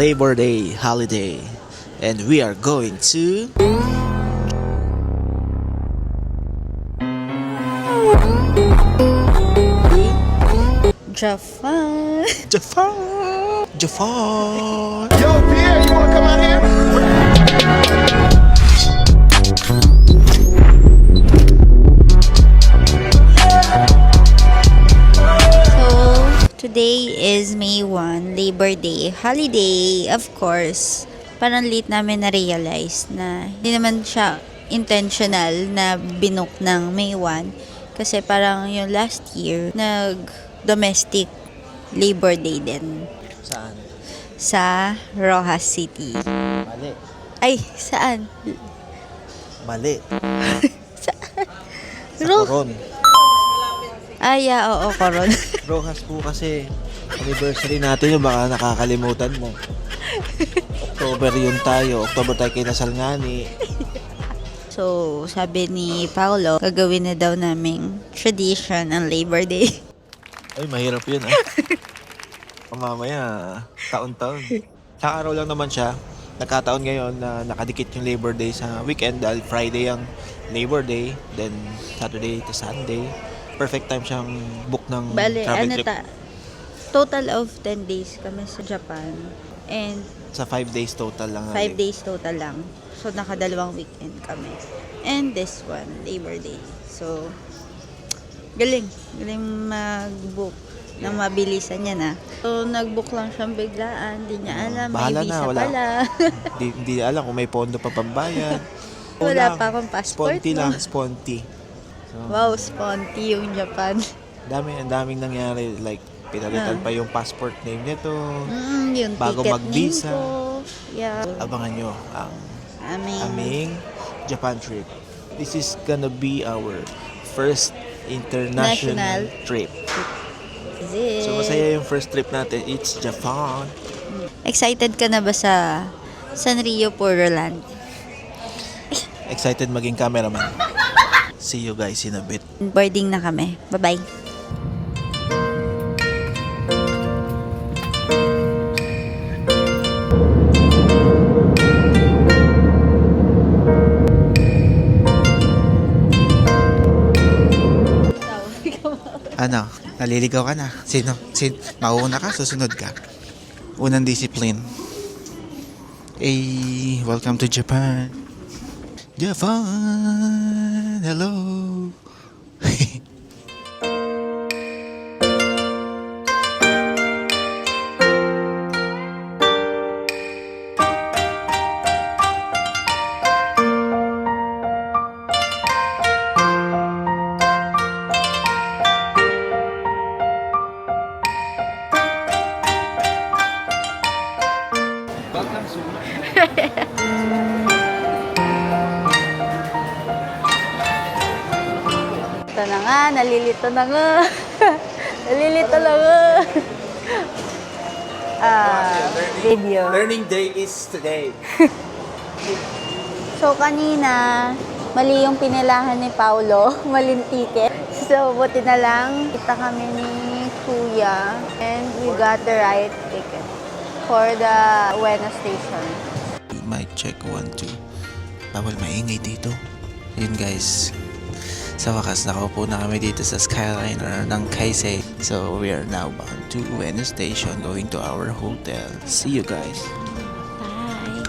Labor Day holiday, and we are going to Japan. Japan. Yo, Pierre, you wanna come out here? Today is May 1, Labor Day, holiday, of course. Parang late namin na-realize na hindi naman siya intentional na binook ng May 1. Kasi parang yung last year, nag-domestic Labor Day din. Saan? Sa Rojas City. Mali. Ay, saan? Mali. Saan? Sa Coron. Ay, oo, Coron. Rojas po kasi anniversary natin yung baka nakakalimutan mo. October yun tayo. October tayo kinasal nga ni. So, sabi ni Paolo, gagawin na daw naming tradition ang Labor Day. Ay, mahirap yun Mamaya, taon-taon. Sa araw lang naman siya. Nagkataon ngayon na nakadikit yung Labor Day sa weekend dahil Friday ang Labor Day, then Saturday to Sunday. Perfect time siyang book ng Bale, travel trip. Total of 10 days kami sa Japan. And Sa 5 days total lang. 5 days total lang. So, nakadalawang weekend kami. And this one, Labor Day. So, galing. Galing mag-book ng mabilisan yan So, nag-book lang siyang biglaan. Hindi niya alam. Bahala may visa na, wala. pala. Hindi alam kung may pondo pa pambayad. Wala pa akong passport. Sponty no? lang, sponty. So, Wow, sponty yung Japan. ang daming nangyari. Like, pinalitan pa yung passport name nito. Yung Bago ticket mag-visa. name ko. Yeah. Abangan nyo ang Aming Japan trip. This is gonna be our first international National trip. visit. So, masaya yung first trip natin. It's Japan. Excited ka na ba sa Sanrio Poroland? Excited maging cameraman. See you guys in a bit. Boarding na kami. Bye-bye. Ano? Naliligaw ka na? Sino? Mauna ka? Susunod ka? Unang discipline. Hey, welcome to Japan. Japan! Hello! Welcome soon. Ito na nga, nalilito na nga. Nalilito na nga. Video. Learning day is today. So, kanina, mali yung pinilahan ni Paulo. Maling ticket. So, buti na lang. Kita kami ni Kuya. And we got the right ticket for the Ueno station. Mic check 1, 2. Bawal maingay dito. Yun guys. Sa wakas, nakaupo na kami dito sa Skyliner ng Kaisei. So, we are now bound to Ueno Station going to our hotel. See you guys. Bye!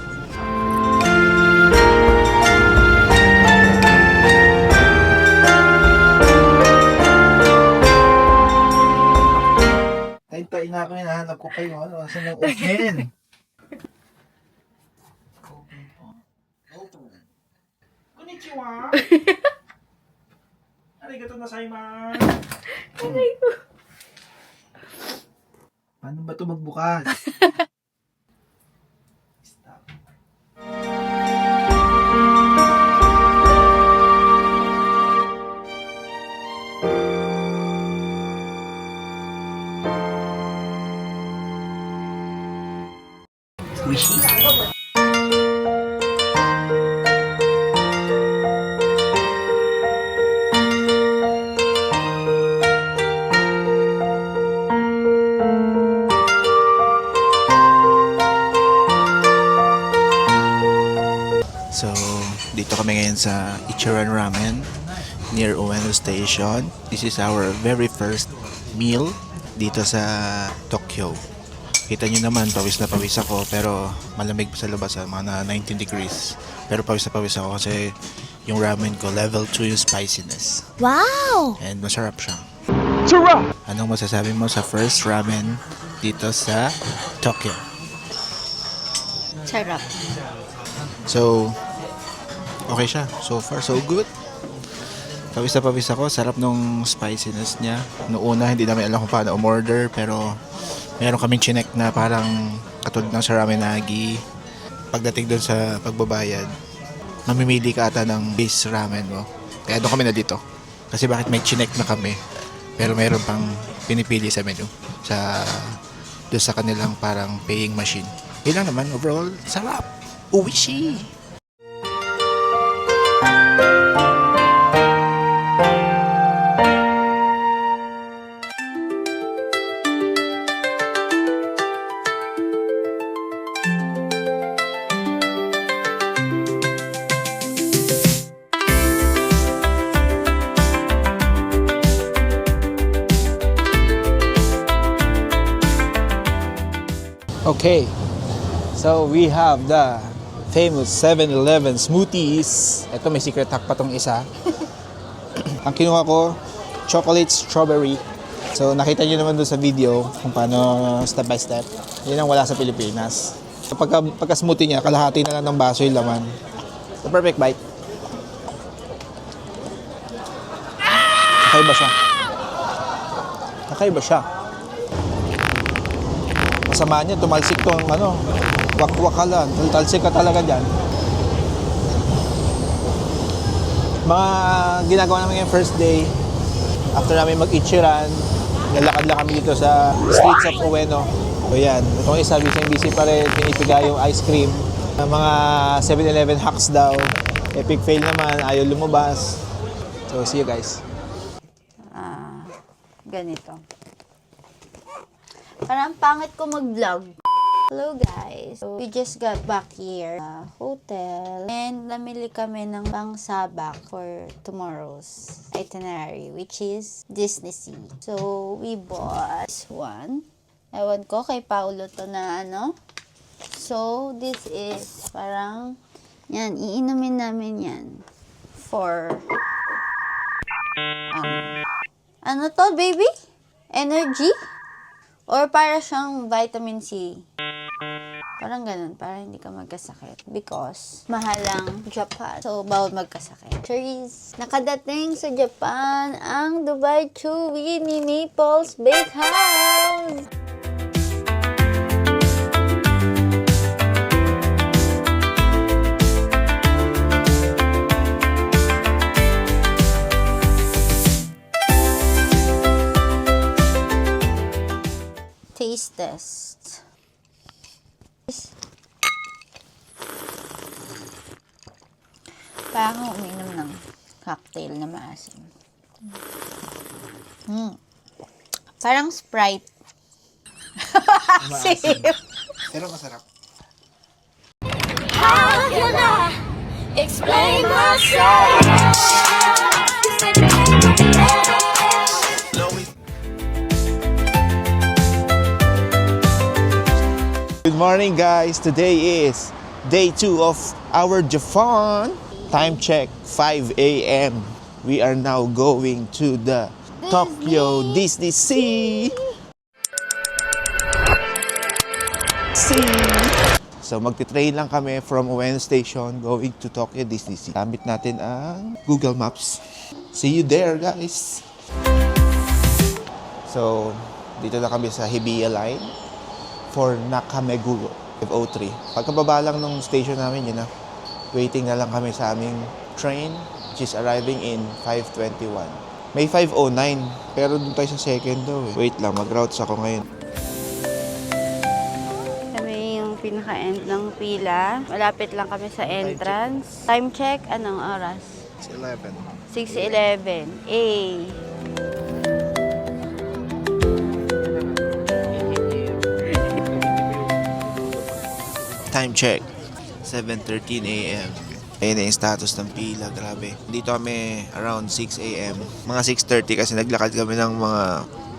Tayo nga ako, hinahanap ko kayo. Saan ang open? Konnichiwa! Arigato gozaimasu! Paano ba ito magbukas? Stop. Wishy. Dito kami ngayon sa Ichiran Ramen near Ueno Station. This is our very first meal dito sa Tokyo. Kita nyo naman, pawis na pawis ako pero malamig pa sa labas, mga 19 degrees. Pero pawis na pawis ako kasi yung ramen ko level 2 yung spiciness. Wow! And masarap siya. Sarap! Anong masasabi mo sa first ramen dito sa Tokyo? Sarap. So, okay siya. So far, so good. Pawis na pawis ako. Sarap nung spiciness niya. Noong una, hindi namin alam kung paano umorder. Pero, meron kaming chinek na parang katulad ng sa ramen nagi. Pagdating doon sa pagbabayad, mamimili ka ata ng base ramen mo. Kaya doon kami na dito. Kasi bakit may chinek na kami. Pero meron pang pinipili sa menu. Doon sa kanilang parang paying machine. Yun lang naman, overall, sarap. Uwishi! Okay, so we have the famous 7-Eleven smoothies. Ito may secret hack pa tong isa. Ang kinuha ko, chocolate strawberry. So nakita nyo naman doon sa video kung paano step by step. Yan ang wala sa Pilipinas. Pagka smoothie niya, kalahati na lang ng baso yung laman. The perfect bite. Kakaiba siya. Kakaiba siya. Masama niya, tumalsik tong wakwakalan. Talsik ka talaga dyan. Mga ginagawa namin yung first day, after namin mag-Ichiran, nalakad lang kami dito sa streets of Ueno. So yan, itong isa, busy pa rin, pinipiga yung ice cream. Mga 7-Eleven hacks daw. Epic fail naman, ayaw lumabas. So see you guys. Ganito. Parang pangit ko mag-vlog. Hello guys. So, we just got back here sa hotel and namili kami ng pangsabak for tomorrow's itinerary, which is Disney Sea. So, we bought this one. Ewan ko kay Paulo to na ano. So, this is parang yan, iinumin namin yan for ano to, baby? Energy? Or para siyang vitamin C. Parang ganun, para hindi ka magkasakit. Because, mahal ang Japan. So, bawal magkasakit. Cheers! Nakadating sa Japan ang Dubai Chewy ni Naples Bakehouse! Taste test. Parang uminom ng cocktail na maasim. Parang Sprite. Maasim. Pero masarap. How can I explain myself? Good morning guys! Today is day 2 of our Japan. Time check, 5 a.m. We are now going to the Tokyo Disney Sea. So magti-train lang kami from Ueno Station going to Tokyo Disney Sea. Gamit natin ang Google Maps. See you there guys! So dito na kami sa Hibiya Line for Nakameguro, F03. Pagkababa lang nung station namin, yun na. Waiting na lang kami sa aming train, which is arriving in 5:21. May 5:09, pero dun tayo sa second daw eh. Wait lang, mag-routes ako ngayon. Kami yung pinaka-end ng pila. Malapit lang kami sa entrance. Time check, anong oras? 11. 6:11. A. Time check, 7:13 a.m. Ayun na yung status ng pila, grabe. Dito kami around 6 a.m. Mga 6:30 kasi naglakad kami ng mga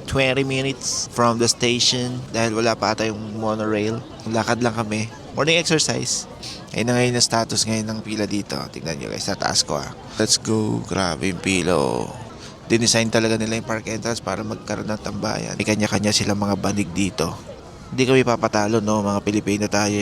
20 minutes from the station dahil wala pa ata yung monorail. Lakad lang kami. Morning exercise. Ayun na ngayon yung status ngayon ng pila dito. Tignan nyo guys, sa taas ko Let's go. Grabe yung pila Dinesign talaga nila yung park entrance para magkaroon ng tambayan. May kanya-kanya silang mga banig dito. Hindi kami papatalo, no? Mga Pilipino tayo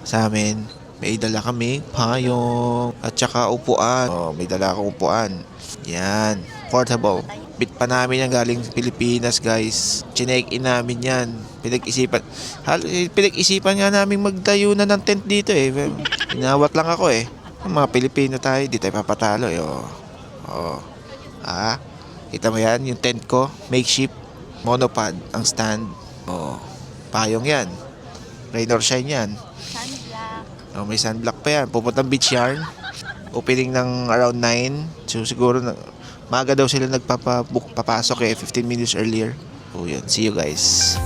Sa amin, may dala kami payong at saka upuan. May dala akong upuan. Yan. Portable. Bit pa namin yan galing Pilipinas, guys. Chinek-in namin yan. Pinag-isipan nga namin magtayo na ng tent dito Inawat lang ako Mga Pilipino tayo, di tayo papatalo kita mo yan, yung tent ko, makeshift, monopod, ang stand. Payong yan. Rain or shine yan. Sunblock. May sunblock pa yan. Pupuntang beach yarn. Opening ng around 9. So siguro maaga daw sila papasok 15 minutes earlier. Yun. See you guys.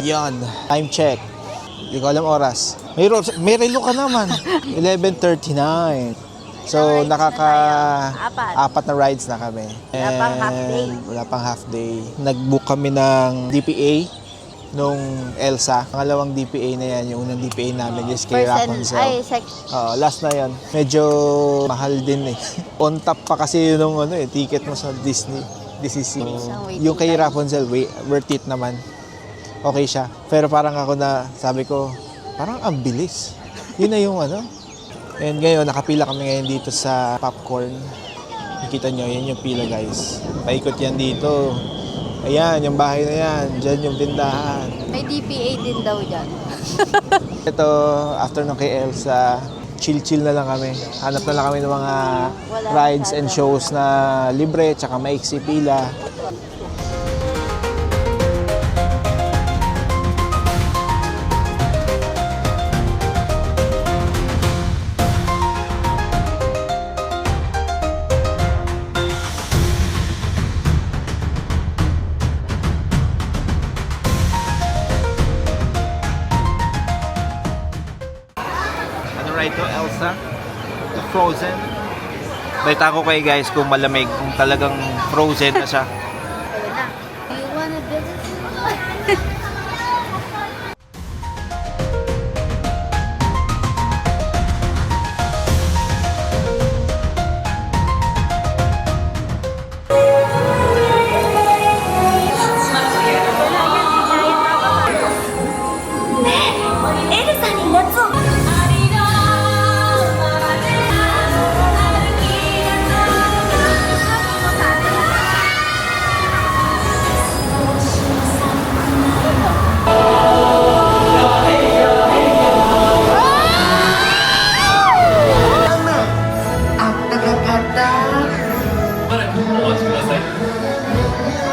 Yan, time check. Hindi ko alam oras. May relo ka naman. 11:39. So, apat na rides na kami. Wala pang half day. Wala pang half day. Nag-book kami ng DPA nung Elsa. Pangalawang DPA na yan. Yung unang DPA namin is kay Rapunzel. Last na yan. Medyo mahal din On top pa kasi yung ticket mo sa Disney. DCC. Yung kay Rapunzel, worth it naman. Okay siya. Pero parang ako sabi ko, parang ang bilis. Yun na yung And ngayon, nakapila kami ngayon dito sa popcorn. Nakita nyo, yan yung pila guys. Paikot yan dito. Ayan, yung bahay na yan. Diyan yung tindahan. May DPA din daw dyan. Ito, after nung kay Elsa, chill-chill na lang kami. Hanap na lang kami ng mga rides and shows na libre, tsaka maiksi pila. Ride to Elsa, the Frozen. Balita ko kayo guys kung malamig, kung talagang frozen na siya. Do you wanna visit?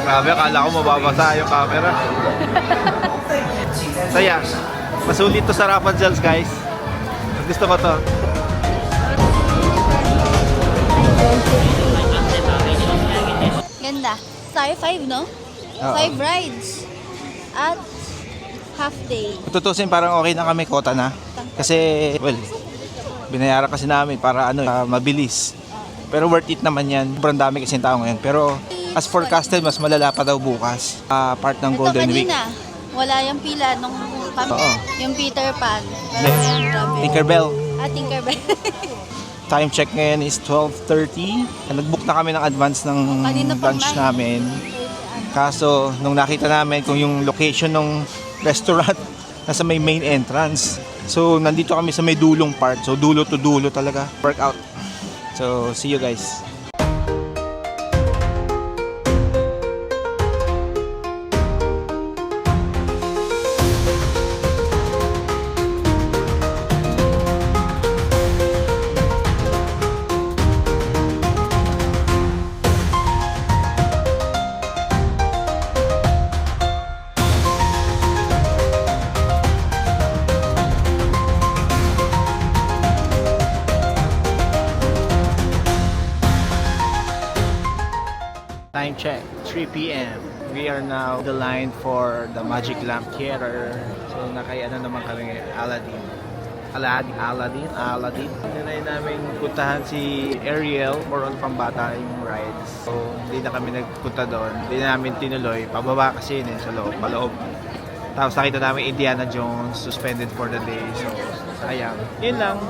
Grabe, akala ko mababasa yung camera. So yeah, masulit to sa Rapunzel's guys. Gusto ko to. Ganda. Star 5, no? Oo. 5 rides. At half day. Tutusin parang okay na kami, kota na. Kasi, well, binayaran kasi namin para mabilis. Pero worth it naman yan. Sobrang dami kasi tao ngayon. Pero as forecasted, mas malala pa daw bukas. Part ng Golden Week. Kanina, wala yung pila nung Oo. yung Peter Pan. Pero Yes. yan, grabe. Tinkerbell. Tinkerbell. Time check ngayon is 12:30. Nag-book na kami ng advance ng Kanina pa lunch 9. namin. Kaso, nung nakita namin kung yung location ng restaurant nasa may main entrance. So, nandito kami sa may dulong part. So, dulo to dulo talaga. Workout. So, see you guys. Time check, 3 p.m. We are now the line for the Magic Lamp Theater. So naman kami ngayon, Aladdin. Tinay namin puntahan si Ariel, more on pambata yung rides. So hindi na kami nagpunta doon, hindi namin tinuloy. Pababa kasi yun sa loob, paloob. Tapos nakita namin Indiana Jones, suspended for the day. So sayang. Yun lang.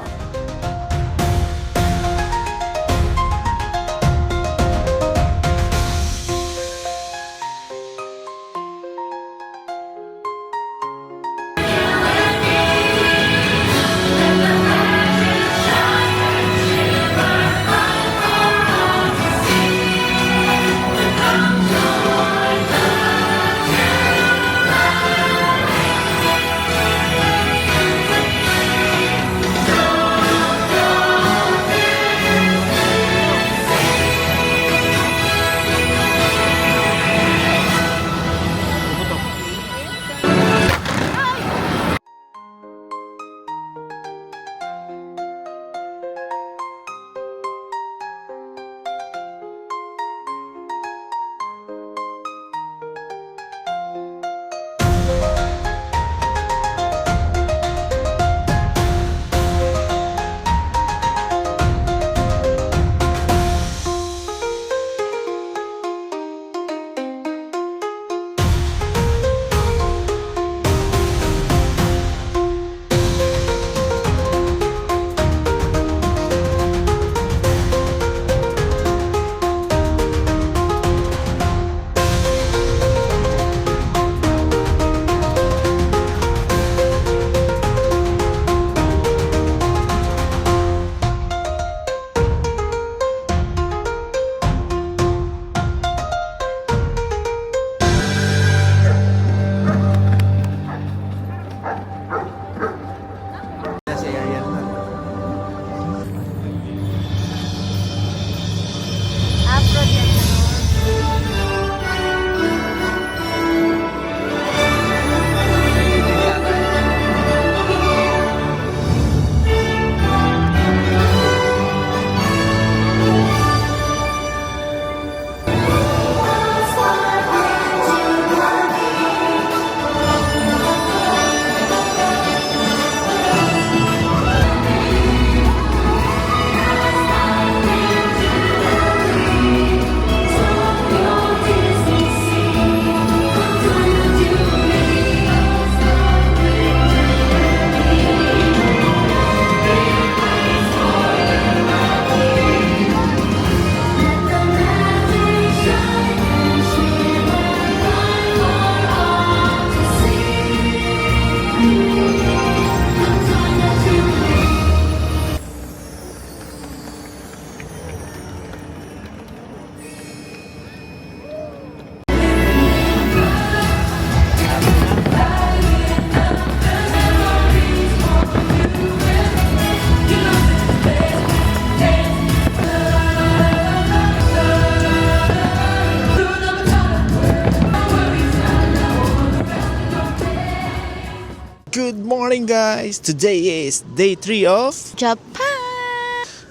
morning guys! Today is day 3 of Japan!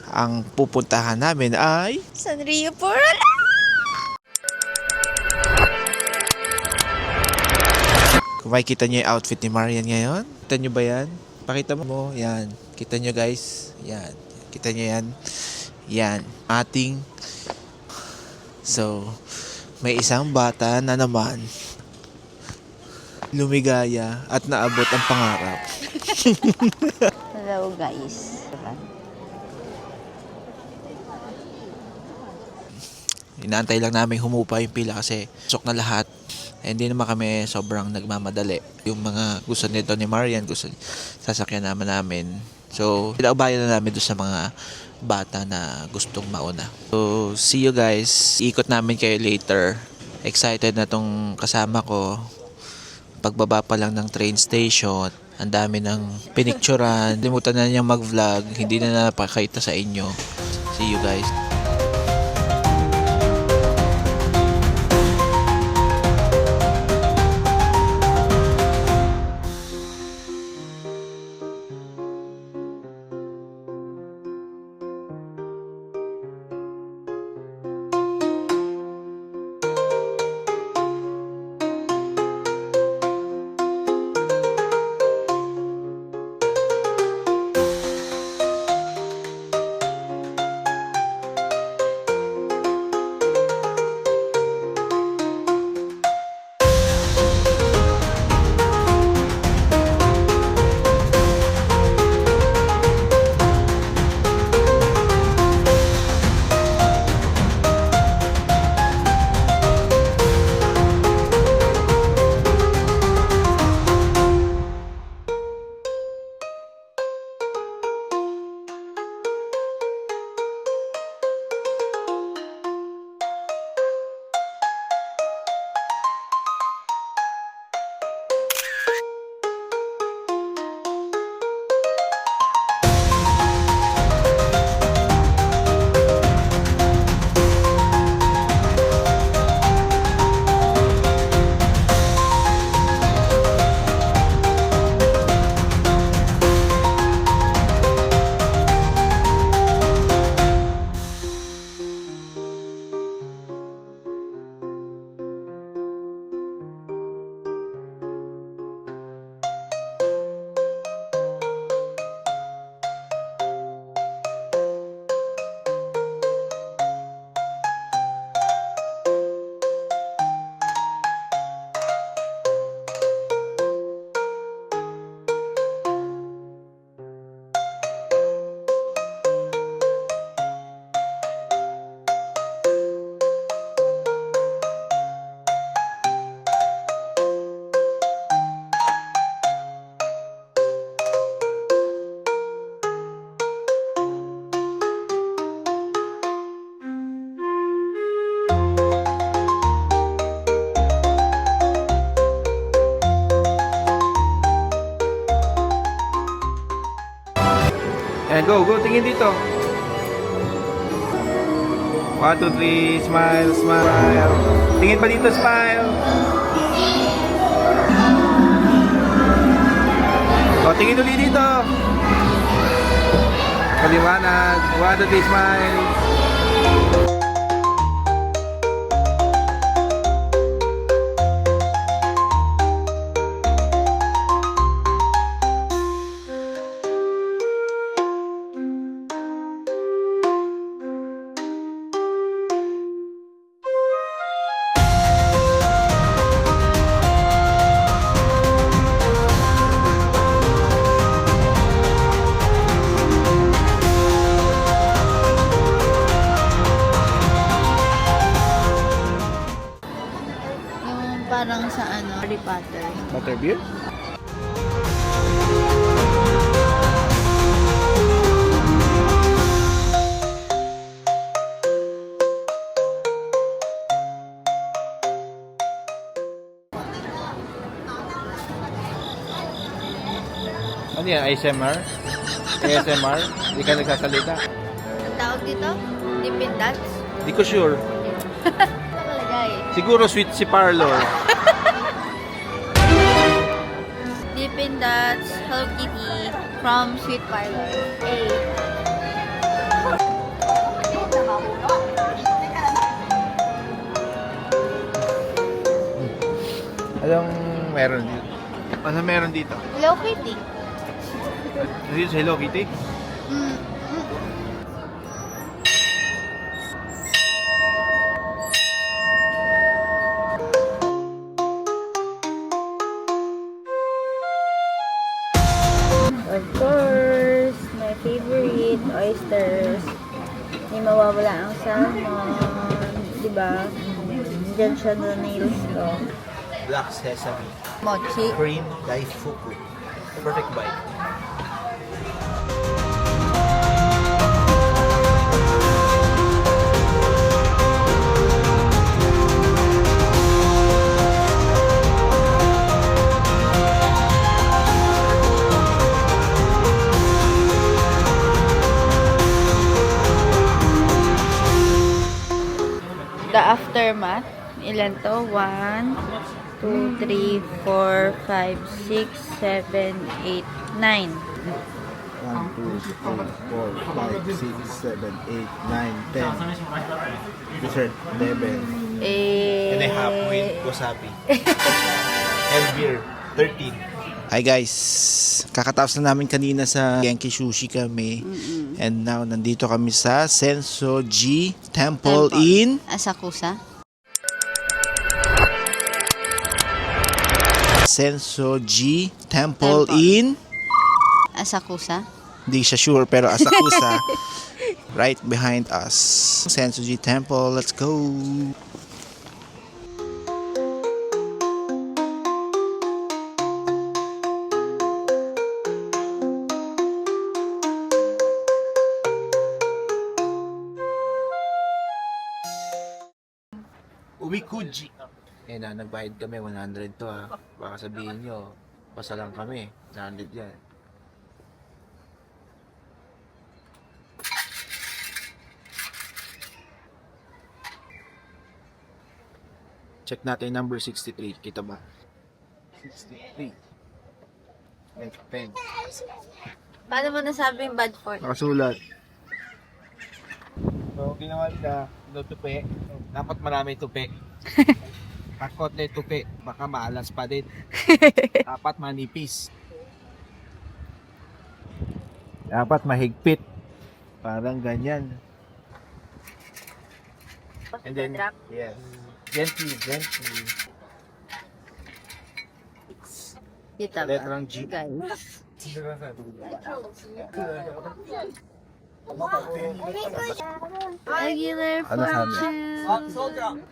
ang pupuntahan namin ay Sanrio Purala! kung makikita nyo yung outfit ni Marian ngayon. Kita nyo ba yan? Pakita mo. Yan. Kita nyo guys. Yan. Kita nyo yan. Yan. Ating so may isang bata na naman lumigaya at naabot ang pangarap. Hello guys. Inaantay lang namin humupa yung pila kasi sok na lahat. Hindi naman kami sobrang nagmamadali. Yung mga gusto nito ni Marian, gusto sasakyan namin. So, pinaubayan na namin doon sa mga bata na gustong mauna. So, see you guys. Ikot namin kayo later. Excited na tong kasama ko. Pagbaba pa lang ng train station, ang dami ng pinicturan. Limutan na niyang mag-vlog. Hindi na napakita sa inyo. See you guys. And go, tingin dito. 1, 2, 3, smile, smile. Tingin pa dito, smile. O, tingin ulit dito. Kaliwanag. 1, 2, 3, smile. Parang sa Harry Potter. Butterbeer? Ano yan? ASMR? ASMR? Hindi ka nagsasalita? Ang tawag dito? Dippin' Dots? Hindi ko sure. Nakalagay. Siguro sweet si Parlor. Dippin' Dippin' Dots Hello Kitty from Sweet Parlor. Hey. Anong meron dito? Ano meron dito? Hello Kitty. Dito sa Hello Kitty? Of course, my favorite, oysters. Hindi mawawala ang salmon. Diba? Diyan siya na nails ko. Black sesame. Mochi. Cream daifuku. Perfect bite. The aftermath. Ilan to? 1, 2, 3, 4, 5, 6, 7, 8, 9. 1, 2, 3, 4, 5, 6, 7, 8, 9, 10. Dessert, 11. Eh, And a half with wasabi. And beer, 13. Hi guys! Kakatapos na namin kanina sa Genki Sushi kami. And now, nandito kami sa Sensoji Temple in... Asakusa. Sensoji Temple in... Asakusa. Hindi siya sure pero Asakusa. Right behind us. Sensoji Temple, let's go! Umikuji. Eh na, nagbayad kami 100 to ha. Baka sabihin nyo, pasa lang kami. 100 yan. Check natin number 63. Kita ba? 63. Next pen. Paano mo nasabing bad for? Nakasulat. So, ginawa nila, tupi. Dapat marami tupi. Takot na tupi. Baka maalas pa din. Dapat manipis. Dapat mahigpit. Parang ganyan. And then, yes. Gently. Dito ba? Letrang G. Guys. Regular Ano sabi? fortune.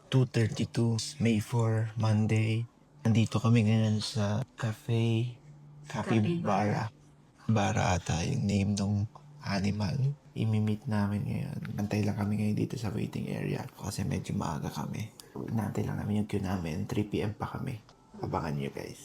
2:32, May 4, Monday. Nandito kami ngayon sa Capybara. Bara ata yung name ng animal. Imi-meet namin ngayon. Antay lang kami ngayon dito sa waiting area kasi medyo maaga kami. Inaantay lang namin yung queue namin. 3 p.m. pa kami. Abangan nyo guys.